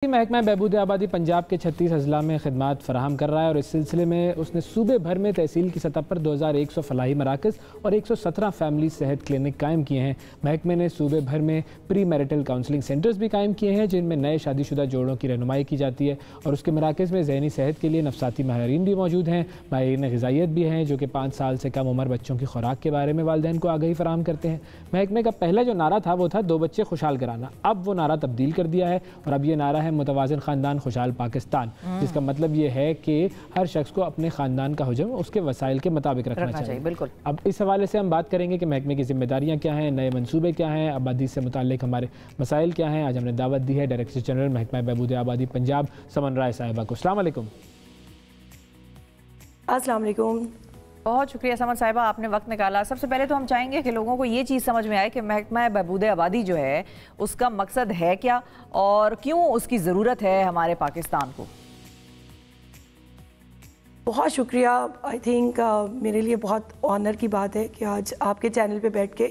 محکمہ بہبود آبادی پنجاب کے 36 اضلاع میں خدمات فراہم کر رہا ہے اور اس سلسلے میں اس نے صوبے بھر میں تحصیل کی سطح پر 2100 فلاحی مراکز اور 117 فیملی صحت کلینک قائم کیے ہیں۔ محکمے نے صوبے بھر میں پری میرٹل کاؤنسلنگ سینٹرز بھی قائم کیے ہیں جن میں نئے شادی شدہ جوڑوں کی رہنمائی کی جاتی ہے اور اس کے مراکز میں ذہنی صحت کے لیے نفسیاتی ماہرین بھی موجود ہیں۔ ماہرین غذائیت بھی ہیں جو کہ 5 سال سے کم عمر بچوں کی خوراک کے بارے میں والدین کو آگاہی فراہم کرتے ہیں۔ محکمے کا پہلا جو نعرہ تھا وہ تھا 2 بچے خوشحال کرانا، اب وہ نعرہ تبدیل کر دیا ہے اور اب یہ نعرہ ہے متوازن خاندان خوشحال پاکستان، جس کا مطلب یہ ہے کہ ہر شخص کو اپنے خاندان کا حجم اس کے وسائل کے مطابق رکھنا چاہیے۔ بالکل۔ اب اس حوالے سے ہم بات کریں گے کہ محکمے کی ذمہ داریاں کیا ہیں، نئے منصوبے کیا ہیں، آبادی سے متعلق ہمارے مسائل کیا ہیں۔ آج ہم نے دعوت دی ہے ڈائریکٹر جنرل محکمہ بہبود آبادی پنجاب سمن رائے صاحبہ کو۔ السلام علیکم۔ السلام علیکم۔ بہت شکریہ سمن صاحبہ، آپ نے وقت نکالا۔ سب سے پہلے تو ہم چاہیں گے کہ لوگوں کو یہ چیز سمجھ میں آئے کہ محکمہ بہبود آبادی جو ہے اس کا مقصد ہے کیا اور کیوں اس کی ضرورت ہے ہمارے پاکستان کو۔ بہت شکریہ۔ آئی تھنک میرے لیے بہت آنر کی بات ہے کہ آج آپ کے چینل پہ بیٹھ کے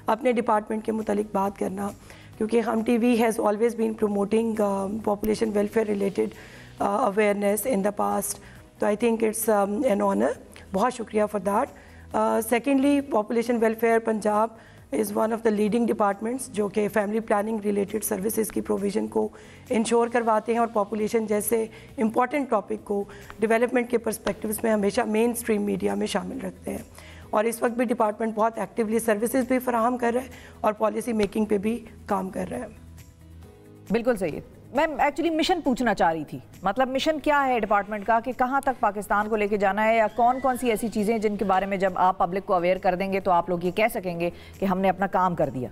اپنے ڈپارٹمنٹ کے متعلق بات کرنا، کیونکہ ہم TV has always been promoting population welfare related awareness in the past, تو I think it's an honour. بہت شکریہ for that. Secondly, population welfare Punjab is one of the leading departments جو کہ فیملی پلاننگ ریلیٹڈ سروسز کی provision کو ensure کرواتے ہیں اور پاپولیشن جیسے امپورٹنٹ ٹاپک کو ڈیولپمنٹ کے پرسپیکٹیوز میں ہمیشہ مین اسٹریم میڈیا میں شامل رکھتے ہیں، اور اس وقت بھی ڈپارٹمنٹ بہت ایکٹیولی سروسز بھی فراہم کر رہا ہے اور پالیسی میکنگ پہ بھی کام کر رہا ہے۔ بالکل صحیح۔ میں ایکچولی مشن پوچھنا چاہ رہی تھی، مطلب مشن کیا ہے ڈپارٹمنٹ کا کہ کہاں تک پاکستان کو لے کے جانا ہے، یا کون کون سی ایسی چیزیں جن کے بارے میں جب آپ پبلک کو اویئر کر دیں گے تو آپ لوگ یہ کہہ سکیں گے کہ ہم نے اپنا کام کر دیا۔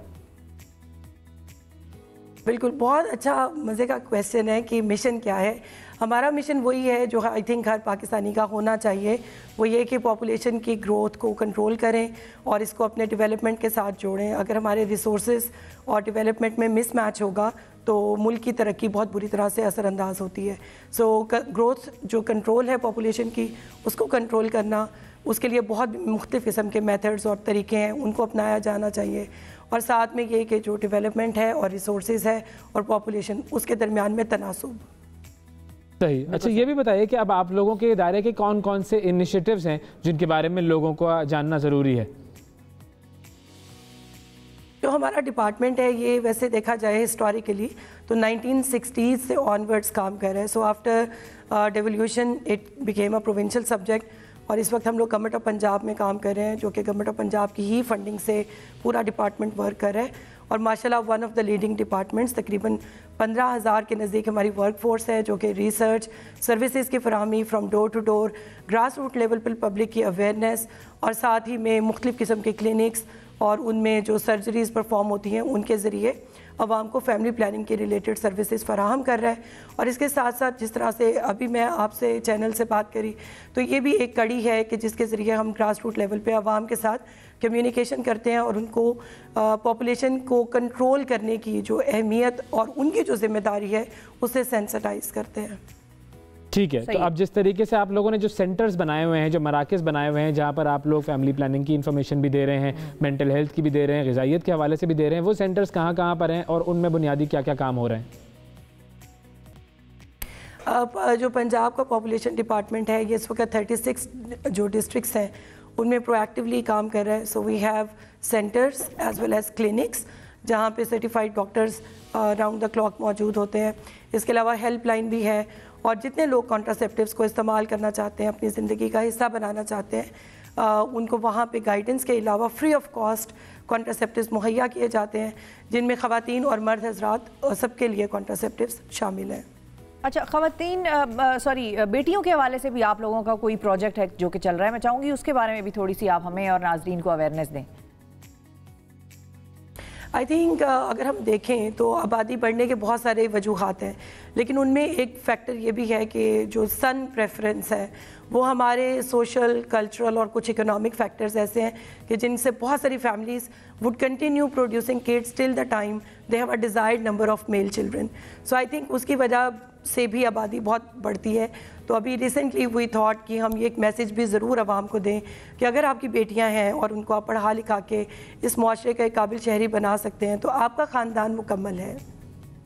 بالکل، بہت اچھا مزے کا کویسچن ہے کہ مشن کیا ہے۔ ہمارا مشن وہی ہے جو آئی تھنک ہر پاکستانی کا ہونا چاہیے، وہ یہ کہ پاپولیشن کی گروتھ کو کنٹرول کریں اور اس کو اپنے ڈیولپمنٹ کے ساتھ جوڑیں۔ اگر ہمارے ریسورسز اور ڈیولپمنٹ میں مس میچ ہوگا تو ملک کی ترقی بہت بری طرح سے اثر انداز ہوتی ہے۔ سو گروتھ جو کنٹرول ہے پاپولیشن کی، اس کو کنٹرول کرنا، اس کے لیے بہت مختلف قسم کے میتھڈز اور طریقے ہیں، ان کو اپنایا جانا چاہیے، اور ساتھ میں یہ کہ جو ڈیولپمنٹ ہے اور ریسورسز ہے اور پاپولیشن، اس کے درمیان میں تناسب۔ صحیح۔ اچھا، یہ بھی بتائیے کہ اب آپ لوگوں کے دائرے کے کون کون سے انیشیٹیوز ہیں جن کے بارے میں لوگوں کو جاننا ضروری ہے؟ جو ہمارا ڈپارٹمنٹ ہے یہ ویسے دیکھا جائے ہسٹوریکلی تو 1960s سے آنورڈس کام کر رہے ہیں۔ So after devolution it became a provincial subject, اور اس وقت ہم لوگ گورنمنٹ آف پنجاب میں کام کر رہے ہیں جو کہ گورنمنٹ آف پنجاب کی ہی فنڈنگ سے پورا ڈپارٹمنٹ ورک کر رہا ہے، اور ماشاءاللہ one of the leading departments. تقریباً 15,000 کے نزدیک ہماری ورک فورس ہے جو کہ ریسرچ سروسز کی فراہمی from door to door, grass root level پر پبلک کی اویئرنیس، اور ساتھ ہی میں مختلف قسم کے کلینکس اور ان میں جو سرجریز پرفارم ہوتی ہیں ان کے ذریعے عوام کو فیملی پلاننگ کے ریلیٹڈ سروسز فراہم کر رہا ہے۔ اور اس کے ساتھ ساتھ جس طرح سے ابھی میں آپ سے چینل سے بات کری تو یہ بھی ایک کڑی ہے کہ جس کے ذریعے ہم گراس روٹ لیول پہ عوام کے ساتھ کمیونیکیشن کرتے ہیں اور ان کو پاپولیشن کو کنٹرول کرنے کی جو اہمیت اور ان کی جو ذمہ داری ہے اسے سینسٹائز کرتے ہیں۔ ٹھیک ہے، تو اب جس طریقے سے آپ لوگوں نے جو سینٹرز بنائے ہوئے ہیں، جو مراکز بنائے ہوئے ہیں جہاں پر آپ لوگ فیملی پلاننگ کی انفارمیشن بھی دے رہے ہیں، مینٹل ہیلتھ کی بھی دے رہے ہیں، غذائیت کے حوالے سے بھی دے رہے ہیں، وہ سینٹرز کہاں کہاں پر ہیں اور ان میں بنیادی کیا کیا کام ہو رہے ہیں؟ جو پنجاب کا پاپولیشن ڈپارٹمنٹ ہے یہ اس وقت 36 جو ڈسٹرکٹس ہیں ان میں پرو ایکٹیولی کام کر رہا ہے۔ So we have centres as well as clinics جہاں پہ certified doctors round the clock موجود ہوتے ہیں۔ اس کے علاوہ ہیلپ لائن بھی ہے، اور جتنے لوگ کانٹراسیپٹیوز کو استعمال کرنا چاہتے ہیں، اپنی زندگی کا حصہ بنانا چاہتے ہیں، ان کو وہاں پہ گائیڈنس کے علاوہ فری آف کاسٹ کانٹراسیپٹیوز مہیا کیے جاتے ہیں، جن میں خواتین اور مرد حضرات سب کے لیے کانٹراسیپٹیوز شامل ہیں۔ اچھا، خواتین بیٹیوں کے حوالے سے بھی آپ لوگوں کا کوئی پروجیکٹ ہے جو کہ چل رہا ہے؟ میں چاہوں گی اس کے بارے میں بھی تھوڑی سی آپ ہمیں اور ناظرین کو اویئرنیس دیں۔ آئی تھنک اگر ہم دیکھیں تو آبادی بڑھنے کے بہت سارے وجوہات ہیں، لیکن ان میں ایک فیکٹر یہ بھی ہے کہ جو سن پریفرنس ہے وہ ہمارے سوشل، کلچرل اور کچھ اکنامک فیکٹرز ایسے ہیں کہ جن سے بہت ساری families would continue producing kids till the time they have a desired number of male children. So I think اس کی وجہ سے بھی آبادی بہت بڑھتی ہے۔ تو ابھی ریسنٹلی وی تھاٹ کہ ہم یہ ایک میسیج بھی ضرور عوام کو دیں کہ اگر آپ کی بیٹیاں ہیں اور ان کو آپ پڑھا لکھا کے اس معاشرے کا ایک قابل شہری بنا سکتے ہیں تو آپ کا خاندان مکمل ہے۔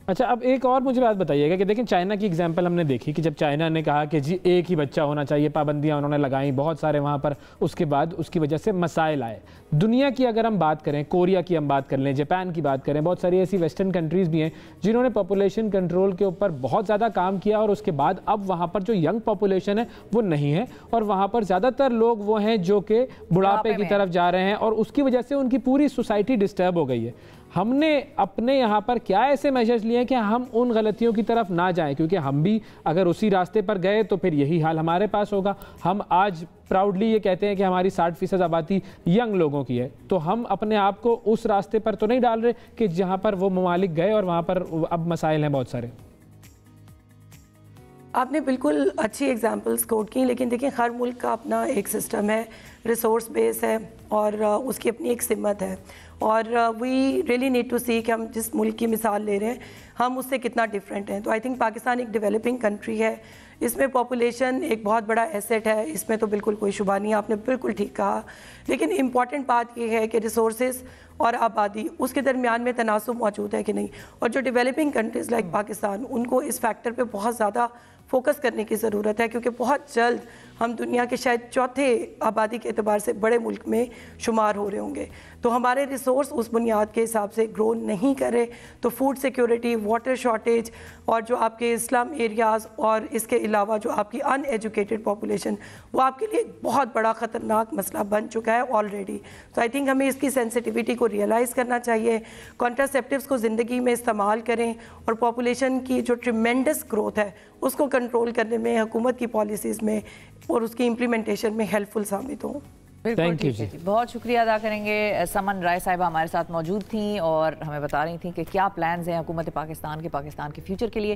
اچھا اب ایک اور مجھے بات بتائیے گا کہ دیکھیں چائنا کی ایگزامپل ہم نے دیکھی کہ جب چائنا نے کہا کہ جی ایک ہی بچہ ہونا چاہیے، پابندیاں انہوں نے لگائیں بہت سارے وہاں پر، اس کے بعد اس کی وجہ سے مسائل آئے. دنیا کی اگر ہم بات کریں، کوریا کی ہم بات کر لیں، جاپان کی بات کریں، بہت ساری ایسی ویسٹرن کنٹریز بھی ہیں جنہوں نے پاپولیشن کنٹرول کے اوپر بہت زیادہ کام کیا، اور اس کے بعد اب وہاں پر جو ینگ پاپولیشن ہے وہ نہیں ہے، اور وہاں پر زیادہ تر لوگ وہ ہیں جو کہ بڑھاپے کی طرف جا رہے ہیں، اور اس کی وجہ سے ان کی پوری سوسائٹی ڈسٹرب ہو گئی ہے. ہم نے اپنے یہاں پر کیا ایسے میجرز لیے ہیں کہ ہم ان غلطیوں کی طرف نہ جائیں، کیونکہ ہم بھی اگر اسی راستے پر گئے تو پھر یہی حال ہمارے پاس ہوگا. ہم آج پراؤڈلی یہ کہتے ہیں کہ ہماری 60% آبادی ینگ لوگوں کی ہے، تو ہم اپنے آپ کو اس راستے پر تو نہیں ڈال رہے کہ جہاں پر وہ ممالک گئے اور وہاں پر اب مسائل ہیں بہت سارے. آپ نے بالکل اچھی ایگزامپلس کوٹ کی، لیکن دیکھیں ہر ملک کا اپنا ایک سسٹم ہے، ریسورس بیس ہے، اور اس کی اپنی ایک سمت ہے، اور وی ریئلی نیڈ ٹو سی کہ ہم جس ملک کی مثال لے رہے ہیں ہم اس سے کتنا ڈفرینٹ ہیں. تو آئی تھنک پاکستان ایک ڈیولپنگ کنٹری ہے، اس میں پاپولیشن ایک بہت بڑا ایسٹ ہے، اس میں تو بالکل کوئی شبہ نہیں، آپ نے بالکل ٹھیک کہا. لیکن امپورٹنٹ بات یہ ہے کہ ریسورسز اور آبادی اس کے درمیان میں تناسب موجود ہے کہ نہیں. اور جو ڈیولپنگ کنٹریز لائک پاکستان، ان کو اس فیکٹر پہ بہت زیادہ فوکس کرنے کی ضرورت ہے، کیونکہ بہت جلد ہم دنیا کے شاید چوتھے آبادی کے اعتبار سے بڑے ملک میں شمار ہو رہے ہوں گے. تو ہمارے ریسورس اس بنیاد کے حساب سے گرو نہیں کرے تو فوڈ سیکیورٹی، واٹر شارٹیج، اور جو آپ کے اسلم ایریاز، اور اس کے علاوہ جو آپ کی ان ایجوکیٹڈ پاپولیشن، وہ آپ کے لیے ایک بہت بڑا خطرناک مسئلہ بن چکا ہے آلریڈی. تو آئی تھنک ہمیں اس کی سینسٹیوٹی کو ریئلائز کرنا چاہیے، کانٹراسیپٹیوز کو زندگی میں استعمال کریں، اور پاپولیشن کی جو ٹریمینڈس گروتھ ہے اس کو کنٹرول کرنے میں حکومت کی پالیسیز میں اور اس کی امپلیمنٹیشن میں ہیلپ فل ثابت ہوں. بالکل ٹھیک ہے جی. بہت شکریہ ادا کریں گے. سمن رائے صاحبہ ہمارے ساتھ موجود تھیں اور ہمیں بتا رہی تھیں کہ کیا پلانز ہیں حکومت پاکستان کے فیوچر کے لیے.